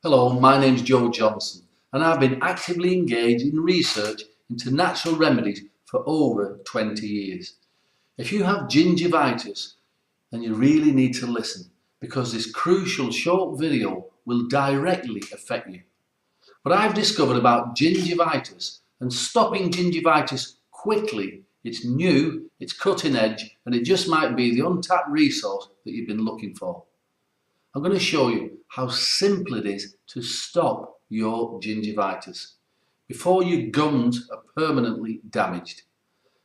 Hello, my name's Joe Johnson and I've been actively engaged in research into natural remedies for over 20 years. If you have gingivitis, then you really need to listen because this crucial short video will directly affect you. But I've discovered about gingivitis and stopping gingivitis quickly. It's new, it's cutting edge, and it just might be the untapped resource that you've been looking for. I'm going to show you how simple it is to stop your gingivitis before your gums are permanently damaged.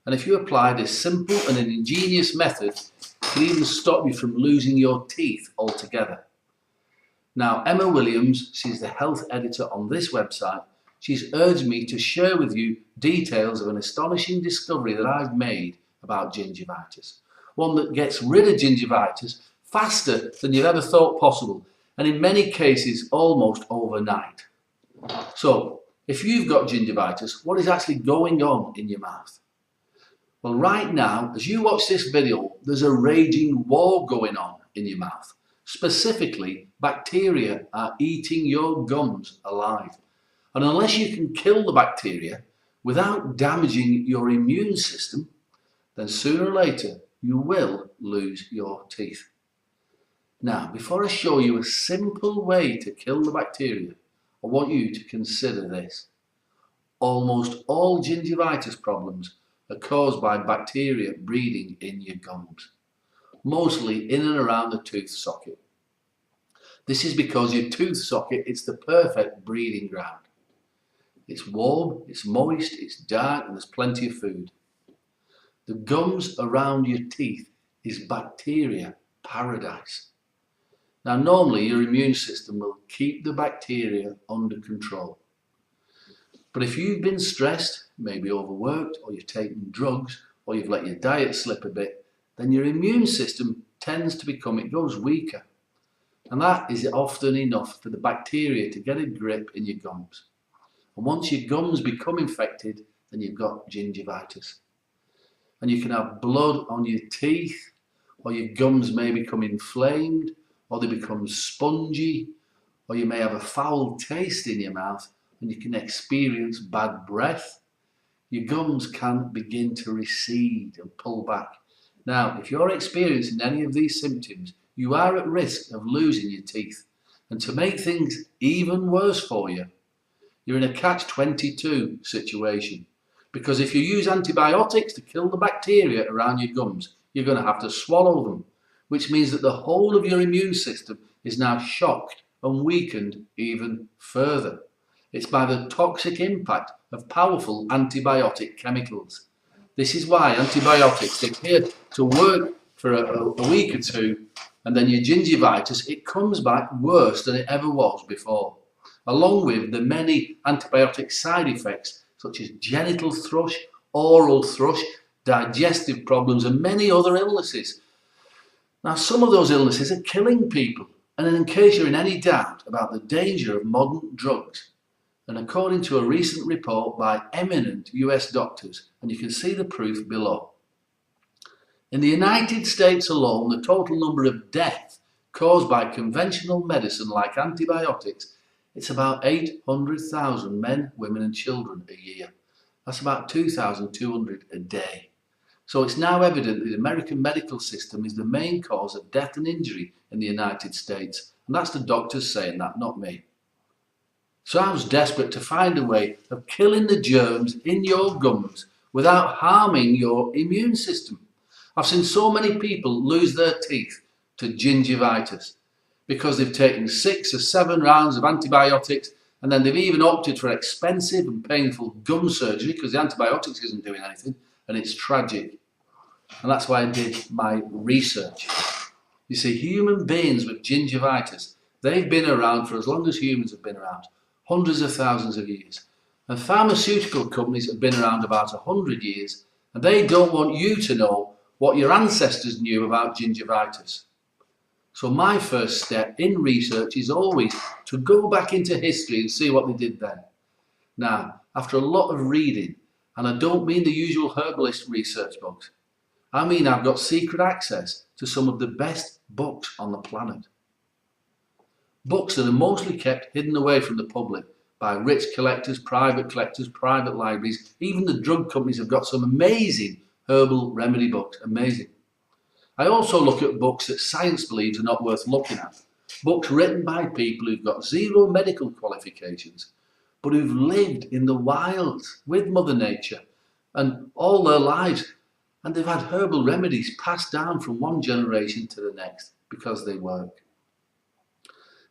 And if you apply this simple and an ingenious method, it can even stop you from losing your teeth altogether. Now, Emma Williams, she's the health editor on this website. She's urged me to share with you details of an astonishing discovery that I've made about gingivitis. One that gets rid of gingivitis faster than you've ever thought possible, and in many cases almost overnight. So, if you've got gingivitis, what is actually going on in your mouth? Well, right now, as you watch this video, there's a raging war going on in your mouth. Specifically, bacteria are eating your gums alive. And unless you can kill the bacteria without damaging your immune system, then sooner or later you will lose your teeth. Now, before I show you a simple way to kill the bacteria, I want you to consider this. Almost all gingivitis problems are caused by bacteria breeding in your gums, mostly in and around the tooth socket. This is because your tooth socket is the perfect breeding ground. It's warm, it's moist, it's dark, and there's plenty of food. The gums around your teeth is bacteria paradise. Now, normally your immune system will keep the bacteria under control. But if you've been stressed, maybe overworked, or you've taken drugs, or you've let your diet slip a bit, then your immune system tends to it goes weaker. And that is often enough for the bacteria to get a grip in your gums. And once your gums become infected, then you've got gingivitis. And you can have blood on your teeth, or your gums may become inflamed, or they become spongy, or you may have a foul taste in your mouth and you can experience bad breath. Your gums can begin to recede and pull back. Now, if you're experiencing any of these symptoms, you are at risk of losing your teeth. And to make things even worse for you, you're in a catch-22 situation. Because if you use antibiotics to kill the bacteria around your gums, you're going to have to swallow them, which means that the whole of your immune system is now shocked and weakened even further. It's by the toxic impact of powerful antibiotic chemicals. This is why antibiotics appear to work for a week or two, and then your gingivitis, it comes back worse than it ever was before, along with the many antibiotic side effects such as genital thrush, oral thrush, digestive problems, and many other illnesses. Now, some of those illnesses are killing people, and in case you're in any doubt about the danger of modern drugs, and according to a recent report by eminent US doctors, and you can see the proof below. In the United States alone, the total number of deaths caused by conventional medicine like antibiotics, it's about 800,000 men, women and children a year. That's about 2,200 a day. So it's now evident that the American medical system is the main cause of death and injury in the United States. And that's the doctors saying that, not me. So I was desperate to find a way of killing the germs in your gums without harming your immune system. I've seen so many people lose their teeth to gingivitis because they've taken 6 or 7 rounds of antibiotics, and then they've even opted for expensive and painful gum surgery because the antibiotics isn't doing anything, and it's tragic. And that's why I did my research. You see, human beings with gingivitis, they've been around for as long as humans have been around, hundreds of thousands of years. And pharmaceutical companies have been around about 100 years, and they don't want you to know what your ancestors knew about gingivitis. So my first step in research is always to go back into history and see what they did then. Now, after a lot of reading, and I don't mean the usual herbalist research books, I mean I've got secret access to some of the best books on the planet. Books that are mostly kept hidden away from the public by rich collectors, private libraries. Even the drug companies have got some amazing herbal remedy books. Amazing. I also look at books that science believes are not worth looking at. Books written by people who've got zero medical qualifications, but who've lived in the wilds with Mother Nature and all their lives. And they've had herbal remedies passed down from one generation to the next because they work.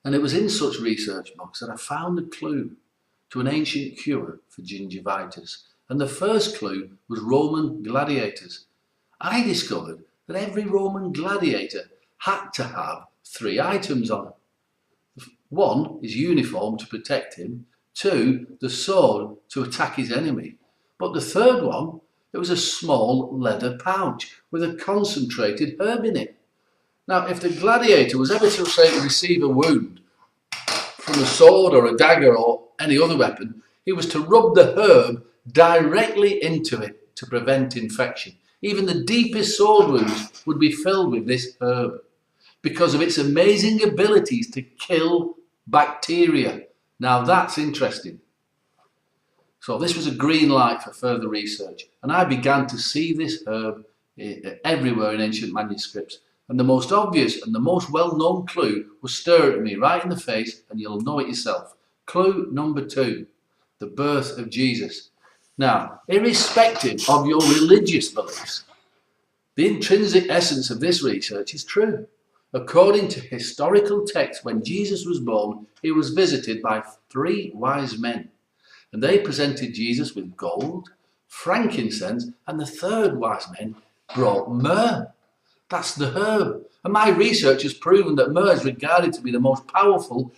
And it was in such research books that I found a clue to an ancient cure for gingivitis. And the first clue was Roman gladiators. I discovered that every Roman gladiator had to have 3 items on him. 1, his uniform to protect him. 2, the sword to attack his enemy. But the third one, it was a small leather pouch with a concentrated herb in it. Now, if the gladiator was ever to, say, receive a wound from a sword or a dagger or any other weapon, he was to rub the herb directly into it to prevent infection. Even the deepest sword wounds would be filled with this herb because of its amazing abilities to kill bacteria. Now that's interesting. So this was a green light for further research, and I began to see this herb everywhere in ancient manuscripts. And the most obvious and the most well-known clue was staring at me right in the face, and you'll know it yourself. Clue number 2, the birth of Jesus. Now, irrespective of your religious beliefs, the intrinsic essence of this research is true. According to historical texts, when Jesus was born, he was visited by 3 wise men. And they presented Jesus with gold, frankincense, and the third wise man brought myrrh. That's the herb. And my research has proven that myrrh is regarded to be the most powerful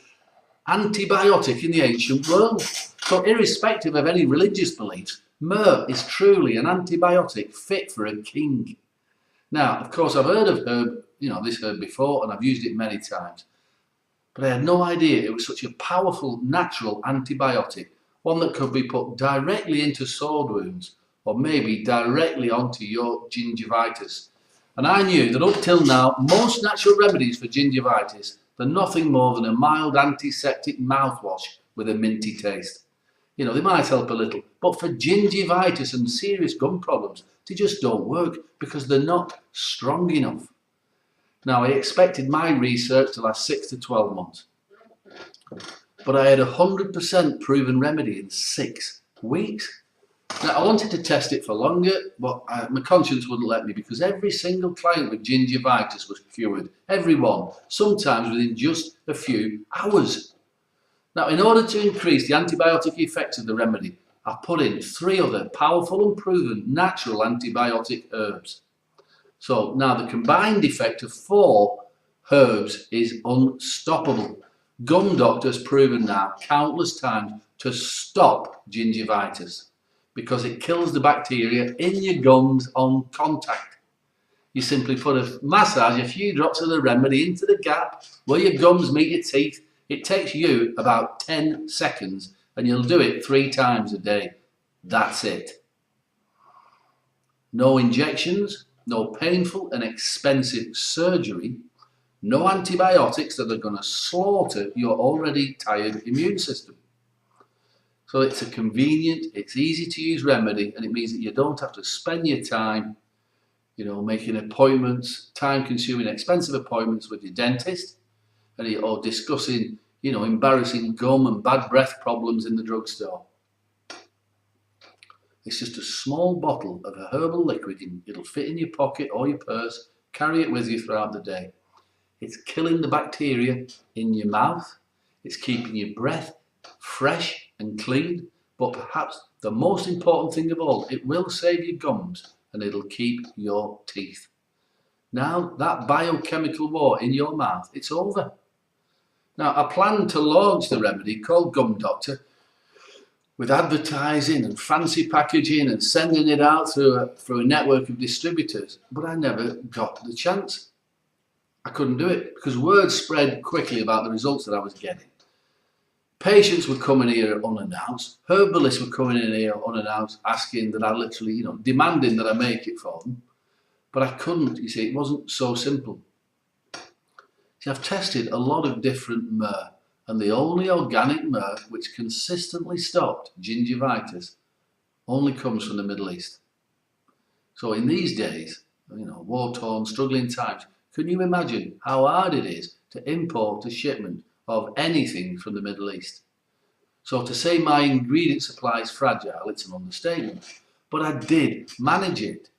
antibiotic in the ancient world. So irrespective of any religious beliefs, myrrh is truly an antibiotic fit for a king. Now, of course, I've heard of this herb before, and I've used it many times. But I had no idea it was such a powerful natural antibiotic, one that could be put directly into sword wounds or maybe directly onto your gingivitis. And I knew that up till now, most natural remedies for gingivitis, they're nothing more than a mild antiseptic mouthwash with a minty taste. They might help a little, but for gingivitis and serious gum problems, they just don't work because they're not strong enough. Now, I expected my research to last 6 to 12 months. But I had 100% proven remedy in 6 weeks. Now, I wanted to test it for longer, but my conscience wouldn't let me because every single client with gingivitis was cured. Every one, sometimes within just a few hours. Now, in order to increase the antibiotic effect of the remedy, I put in 3 other powerful and proven natural antibiotic herbs. So now the combined effect of 4 herbs is unstoppable. Gum doctors proven now countless times to stop gingivitis because it kills the bacteria in your gums on contact. You simply massage a few drops of the remedy into the gap where your gums meet your teeth. It takes you about 10 seconds and you'll do it 3 times a day. That's it. No injections, no painful and expensive surgery, no antibiotics that are going to slaughter your already tired immune system. So it's a convenient, it's easy to use remedy, and it means that you don't have to spend your time, making appointments, time-consuming, expensive appointments with your dentist, or discussing, embarrassing gum and bad breath problems in the drugstore. It's just a small bottle of a herbal liquid. It'll fit in your pocket or your purse. Carry it with you throughout the day. It's killing the bacteria in your mouth. It's keeping your breath fresh and clean. But perhaps the most important thing of all, it will save your gums and it'll keep your teeth. Now that biochemical war in your mouth, it's over. Now I plan to launch the remedy called Gum Doctor with advertising and fancy packaging and sending it out through a network of distributors, but I never got the chance. I couldn't do it because word spread quickly about the results that I was getting. Patients were coming here unannounced, herbalists were coming in here unannounced, asking that I literally, demanding that I make it for them. But I couldn't, you see, it wasn't so simple. See, I've tested a lot of different myrrh, and the only organic myrrh which consistently stopped gingivitis only comes from the Middle East. So in these days, war-torn, struggling times, can you imagine how hard it is to import a shipment of anything from the Middle East? So to say my ingredient supply is fragile, it's an understatement. But I did manage it.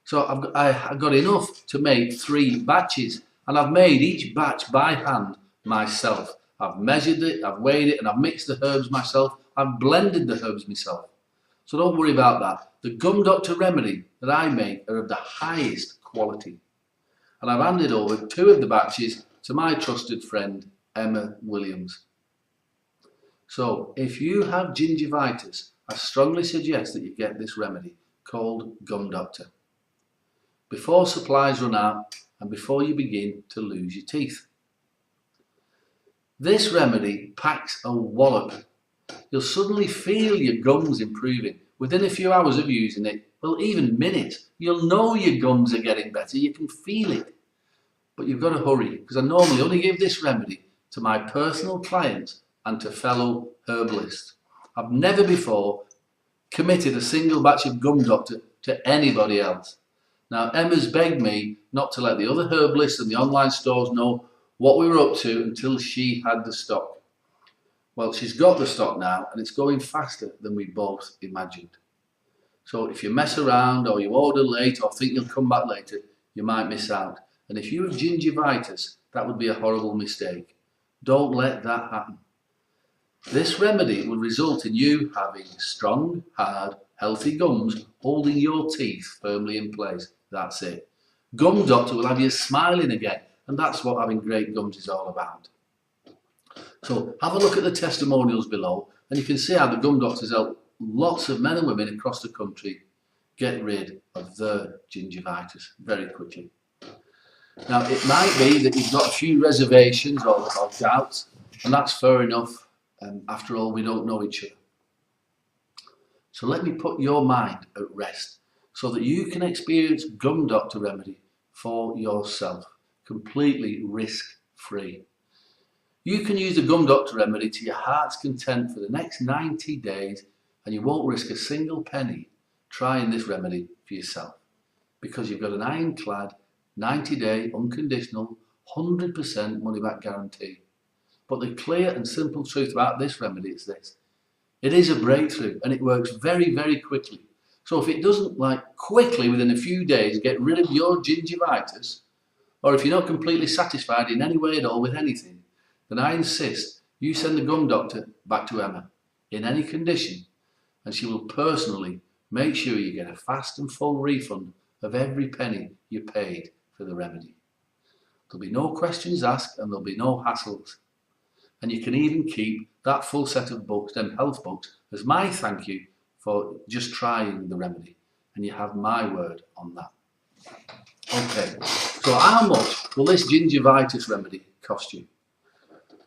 So I got enough to make 3 batches, and I've made each batch by hand myself. I've measured it, I've weighed it, and I've mixed the herbs myself. I've blended the herbs myself. So don't worry about that. The Gum Doctor remedy that I make are of the highest quality. And I've handed over 2 of the batches to my trusted friend, Emma Williams. So if you have gingivitis, I strongly suggest that you get this remedy called Gum Doctor before supplies run out and before you begin to lose your teeth. This remedy packs a wallop. You'll suddenly feel your gums improving within a few hours of using it, well, even minutes. You'll know your gums are getting better, you can feel it. But you've got to hurry, because I normally only give this remedy to my personal clients and to fellow herbalists. I've never before committed a single batch of Gum Doctor to anybody else. Now, Emma's begged me not to let the other herbalists and the online stores know what we were up to until she had the stock. Well, she's got the stock now, and it's going faster than we both imagined. So if you mess around or you order late or think you'll come back later, you might miss out. And if you have gingivitis, that would be a horrible mistake. Don't let that happen. This remedy will result in you having strong, hard, healthy gums holding your teeth firmly in place. That's it. Gum Doctor will have you smiling again, and that's what having great gums is all about. So have a look at the testimonials below, and you can see how the Gum Doctor's helped lots of men and women across the country get rid of their gingivitis very quickly. Now, it might be that you've got a few reservations or doubts, and that's fair enough. After all, we don't know each other. So let me put your mind at rest so that you can experience Gum Doctor remedy for yourself, completely risk-free. You can use the Gum Doctor remedy to your heart's content for the next 90 days, and you won't risk a single penny trying this remedy for yourself, because you've got an ironclad 90-day unconditional 100% money-back guarantee. But the clear and simple truth about this remedy is this: it is a breakthrough, and it works very, very quickly. So if it doesn't, quickly within a few days, get rid of your gingivitis, or if you're not completely satisfied in any way at all with anything, then I insist you send the Gum Doctor back to Emma in any condition, and she will personally make sure you get a fast and full refund of every penny you paid for the remedy. There'll be no questions asked, and there'll be no hassles. And you can even keep that full set of books, them health books, as my thank you for just trying the remedy. And you have my word on that. Okay, so how much will this gingivitis remedy cost you?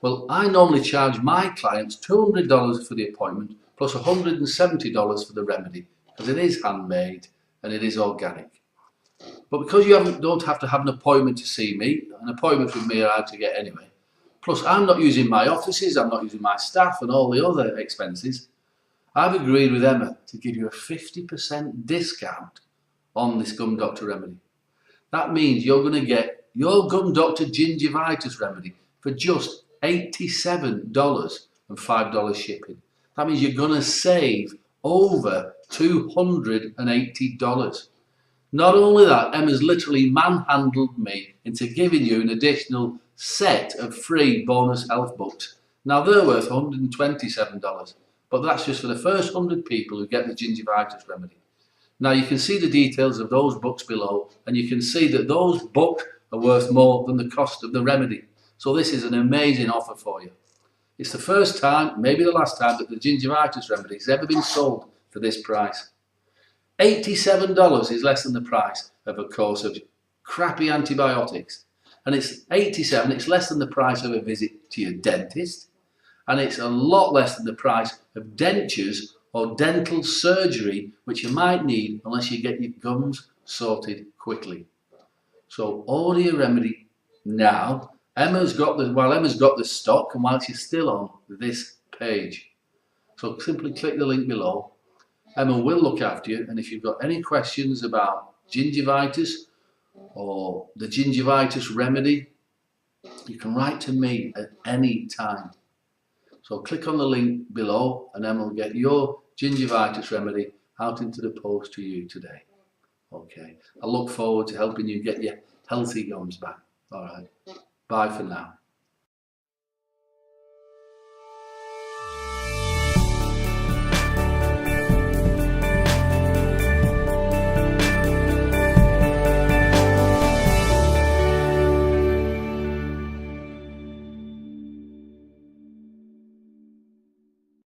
Well, I normally charge my clients $200 for the appointment plus $170 for the remedy, because it is handmade and it is organic. But because you don't have to have an appointment to see me, an appointment with me are hard to get anyway. Plus, I'm not using my offices, I'm not using my staff and all the other expenses. I've agreed with Emma to give you a 50% discount on this Gum Doctor remedy. That means you're going to get your Gum Doctor gingivitis remedy for just $87 and $5 shipping. That means you're going to save over $280. Not only that, Emma's literally manhandled me into giving you an additional set of free bonus health books. Now they're worth $127, but that's just for the first 100 people who get the gingivitis remedy. Now you can see the details of those books below, and you can see that those books are worth more than the cost of the remedy. So this is an amazing offer for you. It's the first time, maybe the last time, that the gingivitis remedy has ever been sold for this price. $87 is less than the price of a course of crappy antibiotics. And it's less than the price of a visit to your dentist. And it's a lot less than the price of dentures or dental surgery, which you might need unless you get your gums sorted quickly. So order your remedy now Emma's got the stock, and while she's still on this page. So simply click the link below. Emma will look after you, and if you've got any questions about gingivitis or the gingivitis remedy, you can write to me at any time. So click on the link below and Emma will get your gingivitis remedy out into the post to you today. Okay, I look forward to helping you get your healthy gums back. All right, bye for now.